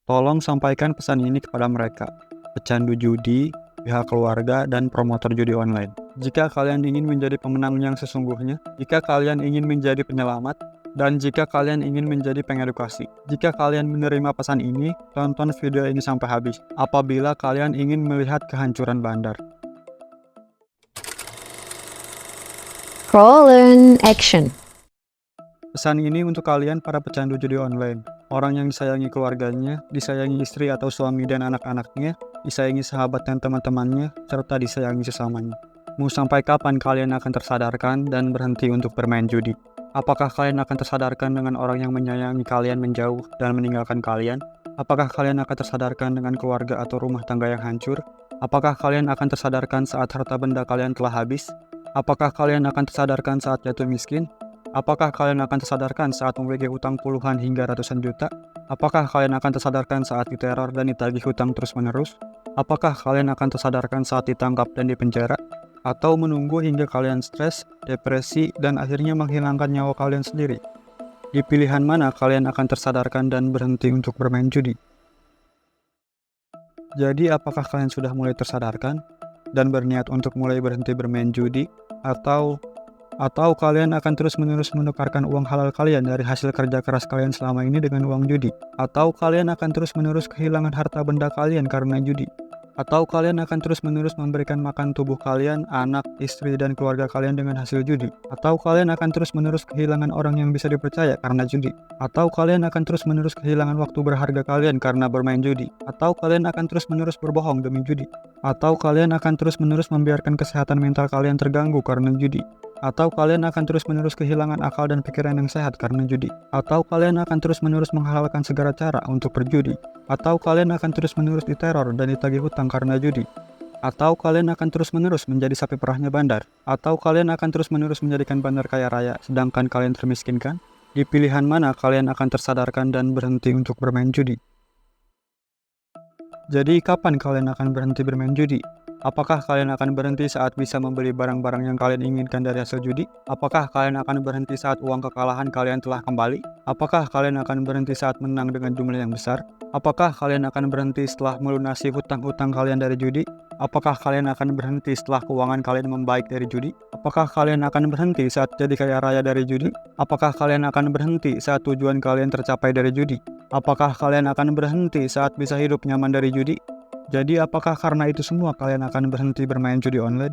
Tolong sampaikan pesan ini kepada mereka, pecandu judi, pihak keluarga, dan promotor judi online. Jika kalian ingin menjadi pemenang yang sesungguhnya, jika kalian ingin menjadi penyelamat, dan jika kalian ingin menjadi pengedukasi. Jika kalian menerima pesan ini, tonton video ini sampai habis. Apabila kalian ingin melihat kehancuran bandar. Roll action. Pesan ini untuk kalian para pecandu judi online. Orang yang disayangi keluarganya, disayangi istri atau suami dan anak-anaknya, disayangi sahabat dan teman-temannya, serta disayangi sesamanya. Mau sampai kapan kalian akan tersadarkan dan berhenti untuk bermain judi? Apakah kalian akan tersadarkan dengan orang yang menyayangi kalian menjauh dan meninggalkan kalian? Apakah kalian akan tersadarkan dengan keluarga atau rumah tangga yang hancur? Apakah kalian akan tersadarkan saat harta benda kalian telah habis? Apakah kalian akan tersadarkan saat jatuh miskin? Apakah kalian akan tersadarkan saat memiliki hutang puluhan hingga ratusan juta? Apakah kalian akan tersadarkan saat diteror dan ditagih hutang terus-menerus? Apakah kalian akan tersadarkan saat ditangkap dan dipenjara? Atau menunggu hingga kalian stres, depresi, dan akhirnya menghilangkan nyawa kalian sendiri? Di pilihan mana kalian akan tersadarkan dan berhenti untuk bermain judi? Jadi apakah kalian sudah mulai tersadarkan dan berniat untuk mulai berhenti bermain judi? Atau kalian akan terus-menerus menukarkan uang halal kalian dari hasil kerja keras kalian selama ini dengan uang judi? Atau kalian akan terus-menerus kehilangan harta benda kalian karena judi? Atau kalian akan terus-menerus memberikan makan tubuh kalian, anak, istri, dan keluarga kalian dengan hasil judi? Atau kalian akan terus-menerus kehilangan orang yang bisa dipercaya karena judi? Atau kalian akan terus-menerus kehilangan waktu berharga kalian karena bermain judi? Atau kalian akan terus-menerus berbohong demi judi? Atau kalian akan terus-menerus membiarkan kesehatan mental kalian terganggu karena judi? Atau kalian akan terus-menerus kehilangan akal dan pikiran yang sehat karena judi? Atau kalian akan terus-menerus menghalalkan segala cara untuk berjudi? Atau kalian akan terus-menerus diteror dan ditagih hutang karena judi? Atau kalian akan terus-menerus menjadi sapi perahnya bandar? Atau kalian akan terus-menerus menjadikan bandar kaya raya sedangkan kalian termiskinkan? Di pilihan mana kalian akan tersadarkan dan berhenti untuk bermain judi? Jadi kapan kalian akan berhenti bermain judi? Apakah kalian akan berhenti saat bisa membeli barang-barang yang kalian inginkan dari hasil judi? Apakah kalian akan berhenti saat uang kekalahan kalian telah kembali? Apakah kalian akan berhenti saat menang dengan jumlah yang besar? Apakah kalian akan berhenti setelah melunasi hutang-hutang kalian dari judi? Apakah kalian akan berhenti setelah keuangan kalian membaik dari judi? Apakah kalian akan berhenti saat jadi kaya raya dari judi? Apakah kalian akan berhenti saat tujuan kalian tercapai dari judi? Apakah kalian akan berhenti saat bisa hidup nyaman dari judi? Jadi apakah karena itu semua kalian akan berhenti bermain judi online?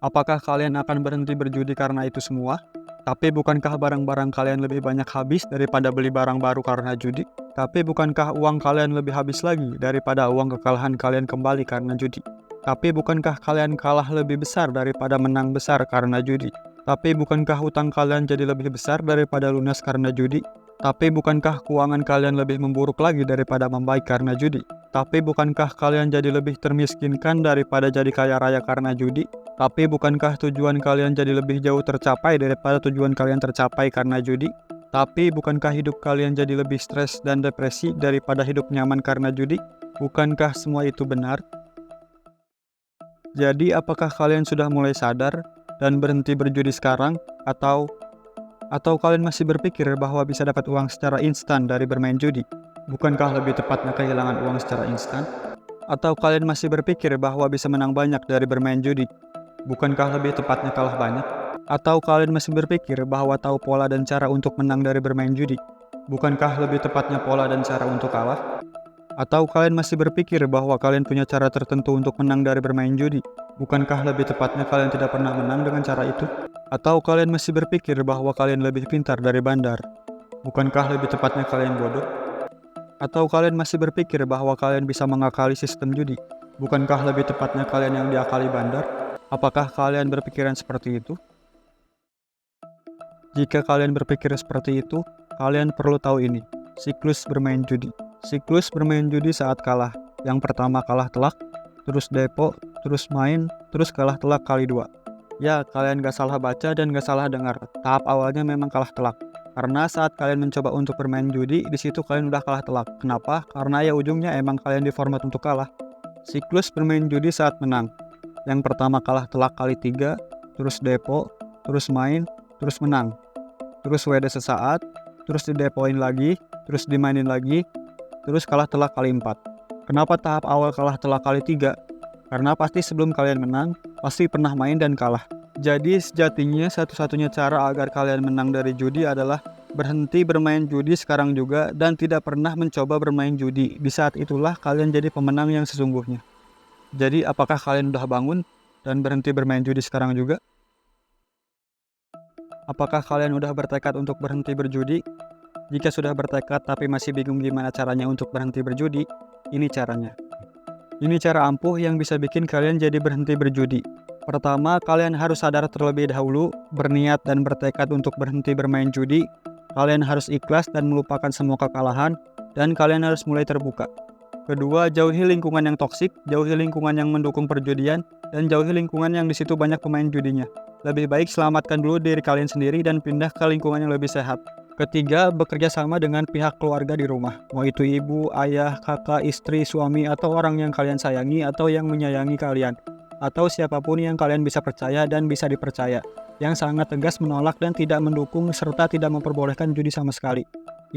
Apakah kalian akan berhenti berjudi karena itu semua? Tapi bukankah barang-barang kalian lebih banyak habis daripada beli barang baru karena judi? Tapi bukankah uang kalian lebih habis lagi daripada uang kekalahan kalian kembali karena judi? Tapi bukankah kalian kalah lebih besar daripada menang besar karena judi? Tapi bukankah hutang kalian jadi lebih besar daripada lunas karena judi? Tapi bukankah keuangan kalian lebih memburuk lagi daripada membaik karena judi? Tapi bukankah kalian jadi lebih termiskinkan daripada jadi kaya raya karena judi? Tapi bukankah tujuan kalian jadi lebih jauh tercapai daripada tujuan kalian tercapai karena judi? Tapi bukankah hidup kalian jadi lebih stres dan depresi daripada hidup nyaman karena judi? Bukankah semua itu benar? Jadi apakah kalian sudah mulai sadar dan berhenti berjudi sekarang? Atau kalian masih berpikir bahwa bisa dapat uang secara instan dari bermain judi? Bukankah lebih tepatnya kehilangan uang secara instan? Atau kalian masih berpikir bahwa bisa menang banyak dari bermain judi? Bukankah lebih tepatnya kalah banyak? Atau kalian masih berpikir bahwa tahu pola dan cara untuk menang dari bermain judi? Bukankah lebih tepatnya pola dan cara untuk kalah? Atau kalian masih berpikir bahwa kalian punya cara tertentu untuk menang dari bermain judi? Bukankah lebih tepatnya kalian tidak pernah menang dengan cara itu? Atau kalian masih berpikir bahwa kalian lebih pintar dari bandar? Bukankah lebih tepatnya kalian bodoh? Atau kalian masih berpikir bahwa kalian bisa mengakali sistem judi? Bukankah lebih tepatnya kalian yang diakali bandar? Apakah kalian berpikiran seperti itu? Jika kalian berpikir seperti itu, kalian perlu tahu ini, siklus bermain judi. Siklus bermain judi saat kalah. Yang pertama kalah telak, terus depo, terus main, terus kalah telak kali 2. Ya, kalian gak salah baca dan gak salah dengar. Tahap awalnya memang kalah telak. Karena saat kalian mencoba untuk bermain judi, di situ kalian udah kalah telak. Kenapa? Karena ya ujungnya emang kalian diformat untuk kalah. Siklus bermain judi saat menang. Yang pertama kalah telak kali 3, terus depo, terus main, terus menang. Terus WD sesaat, terus didepoin lagi, terus dimainin lagi, terus kalah telak kali 4. Kenapa tahap awal kalah telak kali 3? Karena pasti sebelum kalian menang, pasti pernah main dan kalah. Jadi sejatinya satu-satunya cara agar kalian menang dari judi adalah berhenti bermain judi sekarang juga dan tidak pernah mencoba bermain judi. Di saat itulah kalian jadi pemenang yang sesungguhnya. Jadi apakah kalian udah bangun dan berhenti bermain judi sekarang juga? Apakah kalian udah bertekad untuk berhenti berjudi? Jika sudah bertekad tapi masih bingung gimana caranya untuk berhenti berjudi, ini caranya. Ini cara ampuh yang bisa bikin kalian jadi berhenti berjudi. Pertama, kalian harus sadar terlebih dahulu, berniat dan bertekad untuk berhenti bermain judi. Kalian harus ikhlas dan melupakan semua kekalahan, dan kalian harus mulai terbuka. Kedua, jauhi lingkungan yang toksik, jauhi lingkungan yang mendukung perjudian, dan jauhi lingkungan yang di situ banyak pemain judinya. Lebih baik selamatkan dulu diri kalian sendiri dan pindah ke lingkungan yang lebih sehat. Ketiga, bekerja sama dengan pihak keluarga di rumah. Mau itu ibu, ayah, kakak, istri, suami, atau orang yang kalian sayangi atau yang menyayangi kalian. Atau siapapun yang kalian bisa percaya dan bisa dipercaya. Yang sangat tegas menolak dan tidak mendukung serta tidak memperbolehkan judi sama sekali.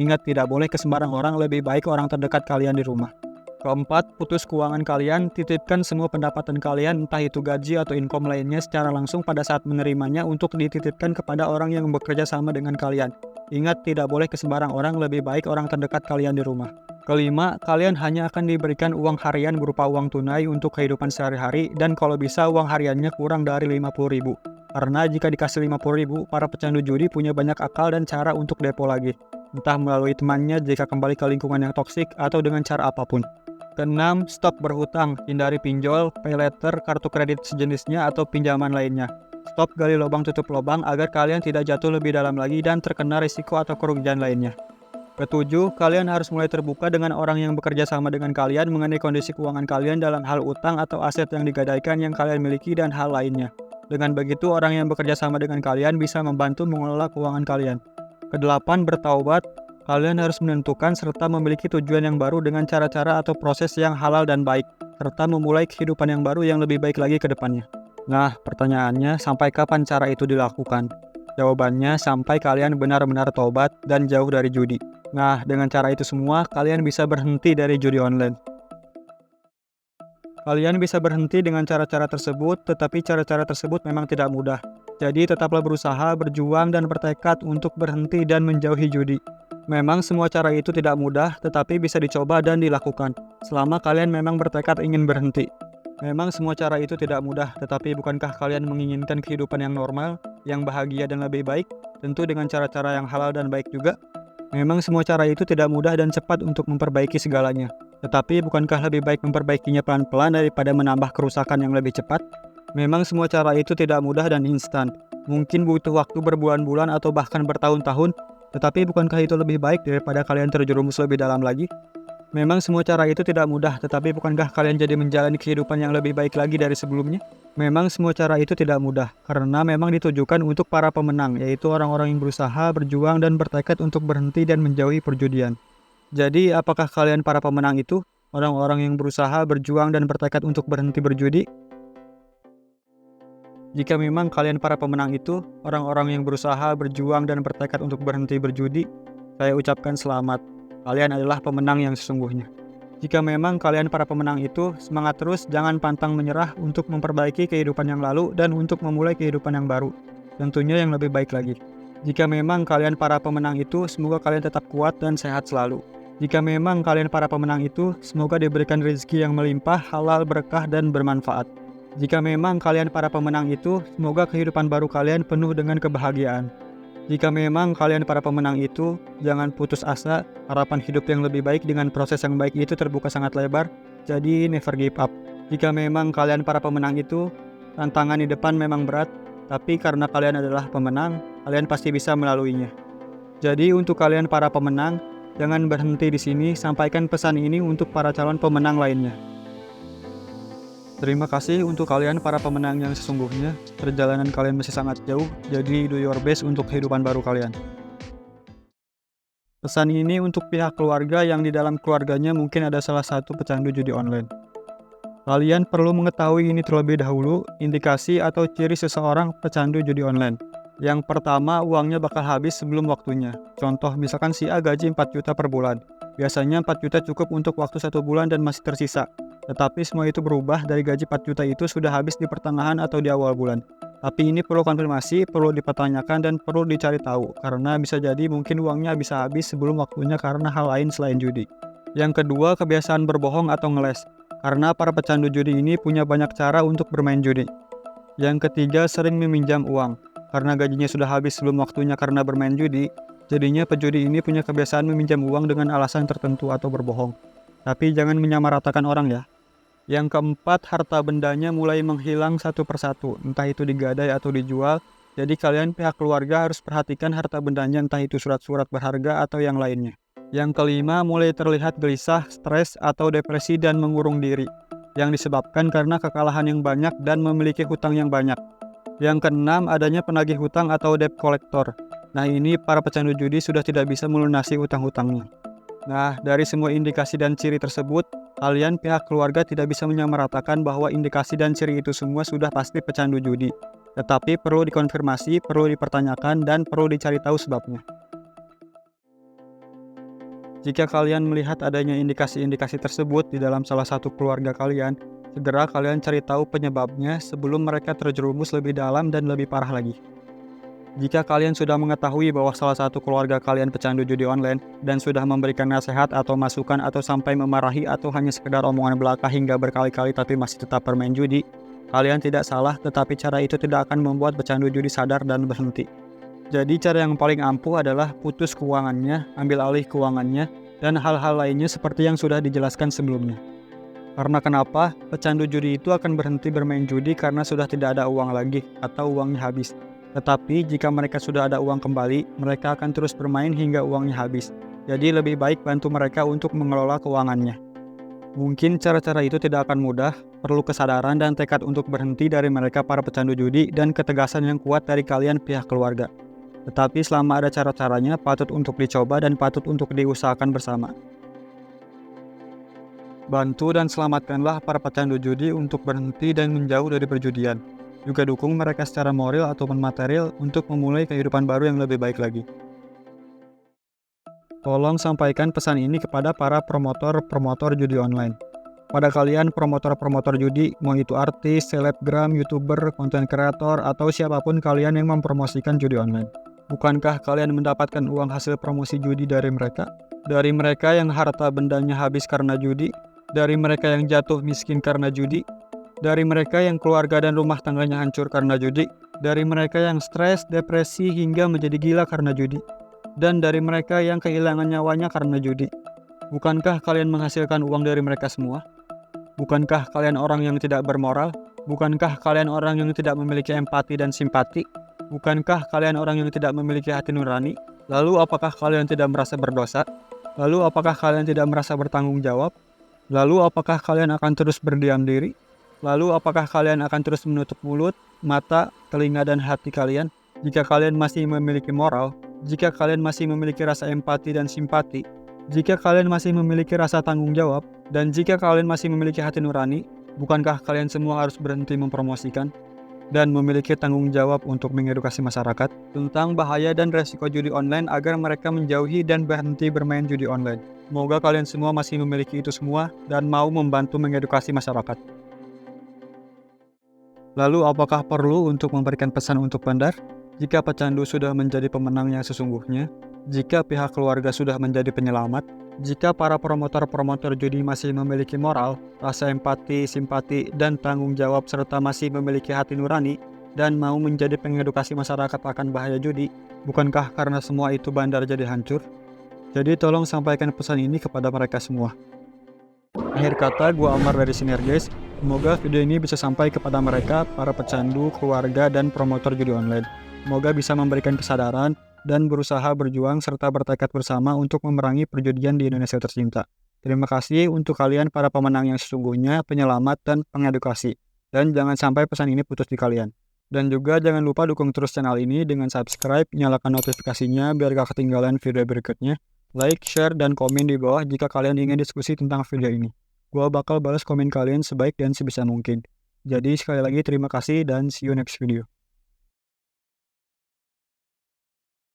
Ingat, tidak boleh ke sembarang orang, lebih baik orang terdekat kalian di rumah. Keempat, putus keuangan kalian, titipkan semua pendapatan kalian, entah itu gaji atau income lainnya secara langsung pada saat menerimanya untuk dititipkan kepada orang yang bekerja sama dengan kalian. Ingat, tidak boleh ke sembarang orang, lebih baik orang terdekat kalian di rumah. Kelima, kalian hanya akan diberikan uang harian berupa uang tunai untuk kehidupan sehari-hari dan kalau bisa uang hariannya kurang dari 50.000. Karena jika dikasih 50.000, para pecandu judi punya banyak akal dan cara untuk depo lagi. Entah melalui temannya jika kembali ke lingkungan yang toksik atau dengan cara apapun. Keenam, stop berhutang, hindari pinjol, pay letter, kartu kredit sejenisnya atau pinjaman lainnya. Stop gali lubang tutup lubang agar kalian tidak jatuh lebih dalam lagi dan terkena risiko atau kerugian lainnya. Ketujuh, kalian harus mulai terbuka dengan orang yang bekerja sama dengan kalian mengenai kondisi keuangan kalian dalam hal utang atau aset yang digadaikan yang kalian miliki dan hal lainnya. Dengan begitu, orang yang bekerja sama dengan kalian bisa membantu mengelola keuangan kalian. Kedelapan, bertaubat. Kalian harus menentukan serta memiliki tujuan yang baru dengan cara-cara atau proses yang halal dan baik, serta memulai kehidupan yang baru yang lebih baik lagi ke depannya. Nah, pertanyaannya, sampai kapan cara itu dilakukan? Jawabannya, sampai kalian benar-benar taubat dan jauh dari judi. Nah, dengan cara itu semua, kalian bisa berhenti dari judi online. Kalian bisa berhenti dengan cara-cara tersebut, tetapi cara-cara tersebut memang tidak mudah. Jadi, tetaplah berusaha, berjuang, dan bertekad untuk berhenti dan menjauhi judi. Memang semua cara itu tidak mudah, tetapi bisa dicoba dan dilakukan, selama kalian memang bertekad ingin berhenti. Memang semua cara itu tidak mudah, tetapi bukankah kalian menginginkan kehidupan yang normal, yang bahagia dan lebih baik, tentu dengan cara-cara yang halal dan baik juga? Memang semua cara itu tidak mudah dan cepat untuk memperbaiki segalanya, tetapi bukankah lebih baik memperbaikinya pelan-pelan daripada menambah kerusakan yang lebih cepat? Memang semua cara itu tidak mudah dan instan, mungkin butuh waktu berbulan-bulan atau bahkan bertahun-tahun, tetapi bukankah itu lebih baik daripada kalian terjerumus lebih dalam lagi? Memang semua cara itu tidak mudah, tetapi bukankah kalian jadi menjalani kehidupan yang lebih baik lagi dari sebelumnya? Memang semua cara itu tidak mudah, karena memang ditujukan untuk para pemenang, yaitu orang-orang yang berusaha, berjuang, dan bertekad untuk berhenti dan menjauhi perjudian. Jadi, apakah kalian para pemenang itu? Orang-orang yang berusaha, berjuang, dan bertekad untuk berhenti berjudi? Jika memang kalian para pemenang itu, orang-orang yang berusaha, berjuang, dan bertekad untuk berhenti berjudi, saya ucapkan selamat. Kalian adalah pemenang yang sesungguhnya. Jika memang kalian para pemenang itu, semangat terus, jangan pantang menyerah untuk memperbaiki kehidupan yang lalu dan untuk memulai kehidupan yang baru. Tentunya yang lebih baik lagi. Jika memang kalian para pemenang itu, semoga kalian tetap kuat dan sehat selalu. Jika memang kalian para pemenang itu, semoga diberikan rezeki yang melimpah, halal, berkah, dan bermanfaat. Jika memang kalian para pemenang itu, semoga kehidupan baru kalian penuh dengan kebahagiaan. Jika memang kalian para pemenang itu, jangan putus asa, harapan hidup yang lebih baik dengan proses yang baik itu terbuka sangat lebar, jadi never give up. Jika memang kalian para pemenang itu, tantangan di depan memang berat, tapi karena kalian adalah pemenang, kalian pasti bisa melaluinya. Jadi untuk kalian para pemenang, jangan berhenti di sini, sampaikan pesan ini untuk para calon pemenang lainnya. Terima kasih untuk kalian para pemenang yang sesungguhnya. Perjalanan kalian masih sangat jauh, jadi do your best untuk kehidupan baru kalian. Pesan ini untuk pihak keluarga yang di dalam keluarganya mungkin ada salah satu pecandu judi online. Kalian perlu mengetahui ini terlebih dahulu, indikasi atau ciri seseorang pecandu judi online. Yang pertama, uangnya bakal habis sebelum waktunya. Contoh, misalkan si A gaji 4 juta per bulan. Biasanya 4 juta cukup untuk waktu 1 bulan dan masih tersisa. Tetapi semua itu berubah dari gaji 4 juta itu sudah habis di pertengahan atau di awal bulan. Tapi ini perlu konfirmasi, perlu dipertanyakan, dan perlu dicari tahu. Karena bisa jadi mungkin uangnya bisa habis sebelum waktunya karena hal lain selain judi. Yang kedua, kebiasaan berbohong atau ngeles. Karena para pecandu judi ini punya banyak cara untuk bermain judi. Yang ketiga, sering meminjam uang. Karena gajinya sudah habis sebelum waktunya karena bermain judi, jadinya pejudi ini punya kebiasaan meminjam uang dengan alasan tertentu atau berbohong. Tapi jangan menyamaratakan orang ya. Yang keempat, harta bendanya mulai menghilang satu persatu, entah itu digadai atau dijual. Jadi kalian pihak keluarga harus perhatikan harta bendanya, entah itu surat-surat berharga atau yang lainnya. Yang kelima, mulai terlihat gelisah, stres, atau depresi dan mengurung diri, yang disebabkan karena kekalahan yang banyak dan memiliki hutang yang banyak. Yang keenam, adanya penagih hutang atau debt collector. Nah, ini para pecandu judi sudah tidak bisa melunasi hutang-hutangnya. Nah, dari semua indikasi dan ciri tersebut, kalian pihak keluarga tidak bisa menyamaratakan bahwa indikasi dan ciri itu semua sudah pasti pecandu judi. Tetapi perlu dikonfirmasi, perlu dipertanyakan, dan perlu dicari tahu sebabnya. Jika kalian melihat adanya indikasi-indikasi tersebut di dalam salah satu keluarga kalian, segera kalian cari tahu penyebabnya sebelum mereka terjerumus lebih dalam dan lebih parah lagi. Jika kalian sudah mengetahui bahwa salah satu keluarga kalian pecandu judi online dan sudah memberikan nasihat atau masukan atau sampai memarahi atau hanya sekedar omongan belaka hingga berkali-kali tapi masih tetap bermain judi, kalian tidak salah, tetapi cara itu tidak akan membuat pecandu judi sadar dan berhenti. Jadi cara yang paling ampuh adalah putus keuangannya, ambil alih keuangannya, dan hal-hal lainnya seperti yang sudah dijelaskan sebelumnya. Karena kenapa? Pecandu judi itu akan berhenti bermain judi karena sudah tidak ada uang lagi atau uangnya habis. Tetapi jika mereka sudah ada uang kembali, mereka akan terus bermain hingga uangnya habis. Jadi lebih baik bantu mereka untuk mengelola keuangannya. Mungkin cara-cara itu tidak akan mudah, perlu kesadaran dan tekad untuk berhenti dari mereka para pecandu judi dan ketegasan yang kuat dari kalian pihak keluarga. Tetapi selama ada cara-caranya, patut untuk dicoba dan patut untuk diusahakan bersama. Bantu dan selamatkanlah para pecandu judi untuk berhenti dan menjauh dari perjudian. Juga dukung mereka secara moral ataupun material untuk memulai kehidupan baru yang lebih baik lagi. Tolong sampaikan pesan ini kepada para promotor-promotor judi online. Pada kalian promotor-promotor judi, mau itu artis, selebgram, youtuber, konten kreator, atau siapapun kalian yang mempromosikan judi online. Bukankah kalian mendapatkan uang hasil promosi judi dari mereka? Dari mereka yang harta bendanya habis karena judi? Dari mereka yang jatuh miskin karena judi? Dari mereka yang keluarga dan rumah tangganya hancur karena judi? Dari mereka yang stres, depresi, hingga menjadi gila karena judi? Dan dari mereka yang kehilangan nyawanya karena judi? Bukankah kalian menghasilkan uang dari mereka semua? Bukankah kalian orang yang tidak bermoral? Bukankah kalian orang yang tidak memiliki empati dan simpati? Bukankah kalian orang yang tidak memiliki hati nurani? Lalu apakah kalian tidak merasa berdosa? Lalu apakah kalian tidak merasa bertanggung jawab? Lalu apakah kalian akan terus berdiam diri? Lalu apakah kalian akan terus menutup mulut, mata, telinga, dan hati kalian? Jika kalian masih memiliki moral, jika kalian masih memiliki rasa empati dan simpati, jika kalian masih memiliki rasa tanggung jawab, dan jika kalian masih memiliki hati nurani, bukankah kalian semua harus berhenti mempromosikan dan memiliki tanggung jawab untuk mengedukasi masyarakat tentang bahaya dan resiko judi online agar mereka menjauhi dan berhenti bermain judi online? Semoga kalian semua masih memiliki itu semua dan mau membantu mengedukasi masyarakat. Lalu apakah perlu untuk memberikan pesan untuk bandar? Jika pecandu sudah menjadi pemenang yang sesungguhnya, jika pihak keluarga sudah menjadi penyelamat, jika para promotor-promotor judi masih memiliki moral, rasa empati, simpati, dan tanggung jawab serta masih memiliki hati nurani dan mau menjadi pengedukasi masyarakat akan bahaya judi, bukankah karena semua itu bandar jadi hancur? Jadi tolong sampaikan pesan ini kepada mereka semua. Akhir kata, gua Amar dari Sinergis. Semoga video ini bisa sampai kepada mereka, para pecandu, keluarga, dan promotor judi online. Semoga bisa memberikan kesadaran dan berusaha berjuang serta bertekad bersama untuk memerangi perjudian di Indonesia tercinta. Terima kasih untuk kalian para pemenang yang sesungguhnya, penyelamat, dan pengedukasi. Dan jangan sampai pesan ini putus di kalian. Dan juga jangan lupa dukung terus channel ini dengan subscribe, nyalakan notifikasinya biar gak ketinggalan video berikutnya. Like, share, dan komen di bawah jika kalian ingin diskusi tentang video ini. Gua bakal balas komen kalian sebaik dan sebisa mungkin. Jadi sekali lagi terima kasih dan see you next video.